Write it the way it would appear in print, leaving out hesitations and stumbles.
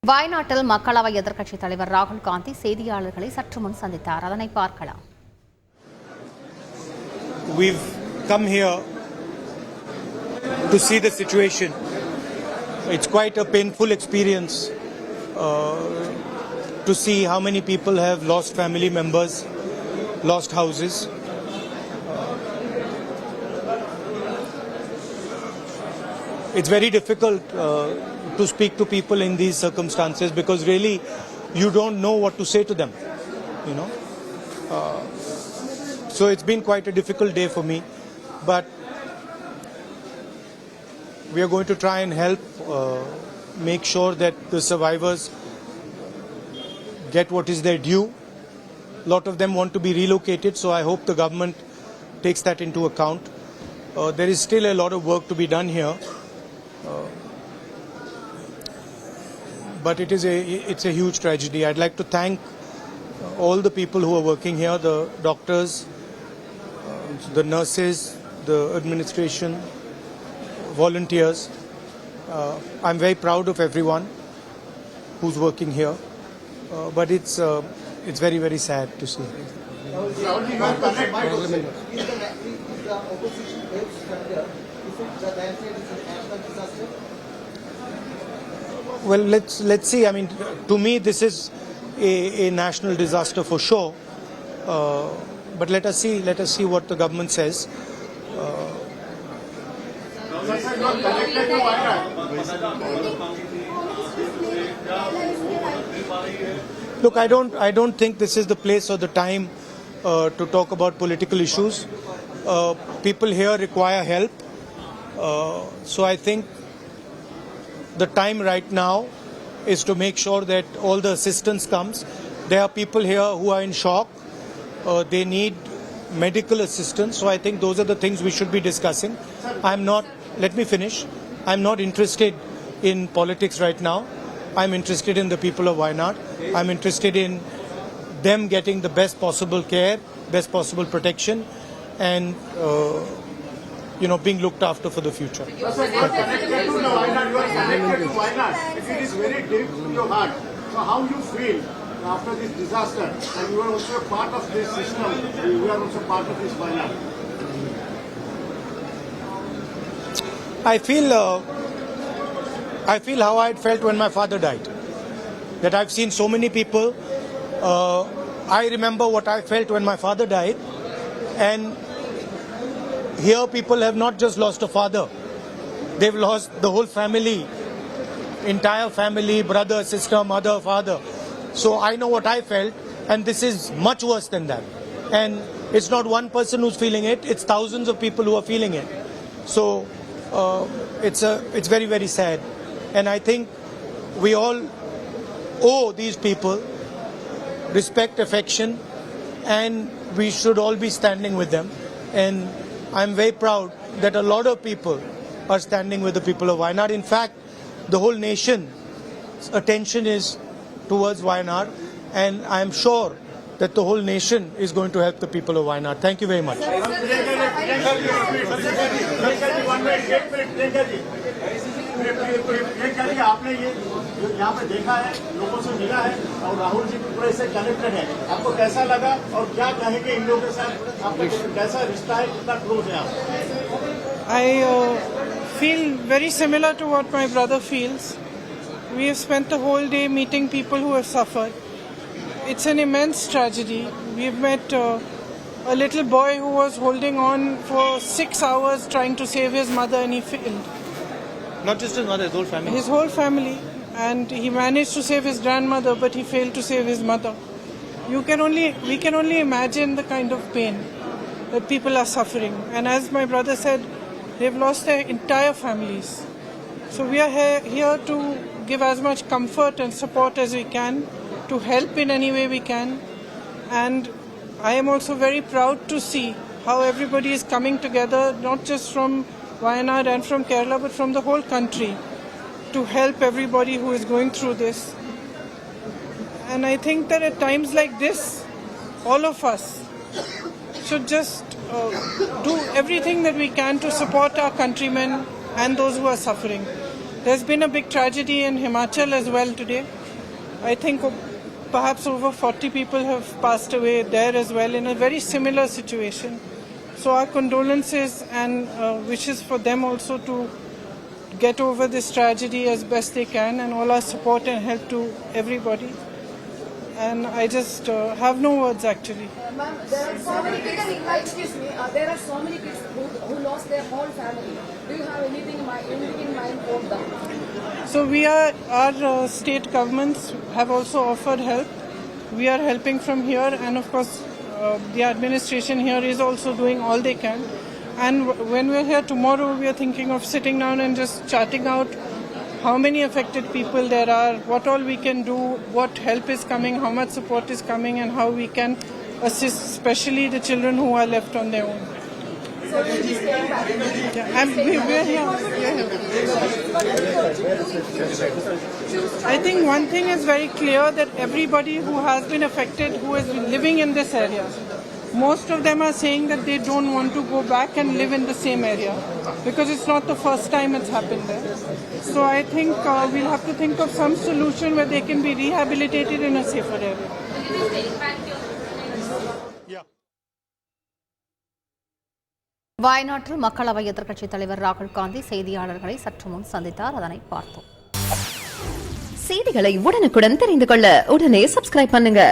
வயநாட்டில் மக்களவை எதிர்க்கட்சித் தலைவர் ராகுல் காந்தி செய்தியாளர்களை சற்று முன் சந்தித்தார். அதனை பார்க்கலாம். We've come here to see the situation. It's quite a painful experience to see how many people have lost family members, lost houses. It's very difficult to speak to people in these circumstances because really you don't know what to say to them, you know. So it's been quite a difficult day for me, but we are going to try and help make sure that the survivors get what is their due. A lot of them want to be relocated, so I hope the government takes that into account. There is still a lot of work to be done here. But it's a huge tragedy. I'd like to thank all the people who are working here, the doctors, the nurses, the administration, volunteers. I'm very proud of everyone who's working here, but it's very, very sad to see. Well, let's see. I mean, to me, this is a national disaster for sure. But let us see what the government says. Look, I don't think this is the place or the time to talk about political issues. People here require help. So I think the time right now is to make sure that all the assistance comes. There are people here who are in shock. They need medical assistance. So I think those are the things we should be discussing. Let me finish. I'm not interested in politics right now. I'm interested in the people of Wayanad. I'm interested in them getting the best possible care, best possible protection, and being looked after for the future. You are connected to Wayanad. It is very deep to your heart. So how you feel after this disaster? And you are also a part of this system. You are also part of this Wayanad. I feel how I had felt when my father died. That I've seen so many people. I remember what I felt when my father died, and here people have not just lost a father, they've lost the whole family, entire family, brother, sister, mother, father. So I know what I felt, and this is much worse than that. And it's not one person who's feeling it, it's thousands of people who are feeling it. So it's very, very sad. And I think we all owe these people respect, affection, and we should all be standing with them. And I'm very proud that a lot of people are standing with the people of Wayanad. In fact, the whole nation's attention is towards Wayanad, and I'm sure that the whole nation is going to help the people of Wayanad. Thank you very much. आपने ये यहाँ पे देखा है, लोगों से मिला है और राहुल जी पूरे से कनेक्टेड है. आपको कैसा लगा और क्या कहेंगे इन लोगों के साथ? आपका कैसा रिश्ता है, कितना क्लोज है आप? I feel very similar to what my brother feels. We have spent the whole day meeting people who have suffered. It's an immense tragedy. We have met a little boy who was holding on for 6 hours trying to save his mother, and he failed. Not just his mother, his whole family. His whole family. And he managed to save his grandmother, but he failed to save his mother. We can only imagine the kind of pain that people are suffering. And as my brother said, they've lost their entire families. So we are here to give as much comfort and support as we can, to help in any way we can. And I am also very proud to see how everybody is coming together, not just from Wayanad and from Kerala, but from the whole country, to help everybody who is going through this. And I think that at times like this, all of us should just do everything that we can to support our countrymen and those who are suffering. There's been a big tragedy in Himachal as well today. I think perhaps over 40 people have passed away there as well in a very similar situation. So our condolences and wishes for them also to get over this tragedy as best they can, and all our support and help to everybody. And I just have no words actually. Ma'am, there are so many kids. Excuse me. There are so many kids who lost their whole family. Do you have anything in mind for them? So our state governments have also offered help. We are helping from here, and of course the administration here is also doing all they can. And when we're here tomorrow, we are thinking of sitting down and just charting out how many affected people there are, what all we can do, what help is coming, how much support is coming, and how we can assist especially the children who are left on their own. So you'll be staying back? Yeah, we're here. I think one thing is very clear, that everybody who has been affected, who has been living in this area, most of them are saying that they don't want to go back and live in the same area, because it's not the first time it's happened there. So I think we'll have to think of some solution where they can be rehabilitated in a safer area. வயநாட்டில் மக்களவை எதிர்க்கட்சித் தலைவர் ராகுல் காந்தி செய்தியாளர்களை சற்று முன் சந்தித்தார். அதனை பார்த்தோம். செய்திகளை உடனுக்குடன் தெரிந்து கொள்ள உடனே சப்ஸ்கிரைப் பண்ணுங்க.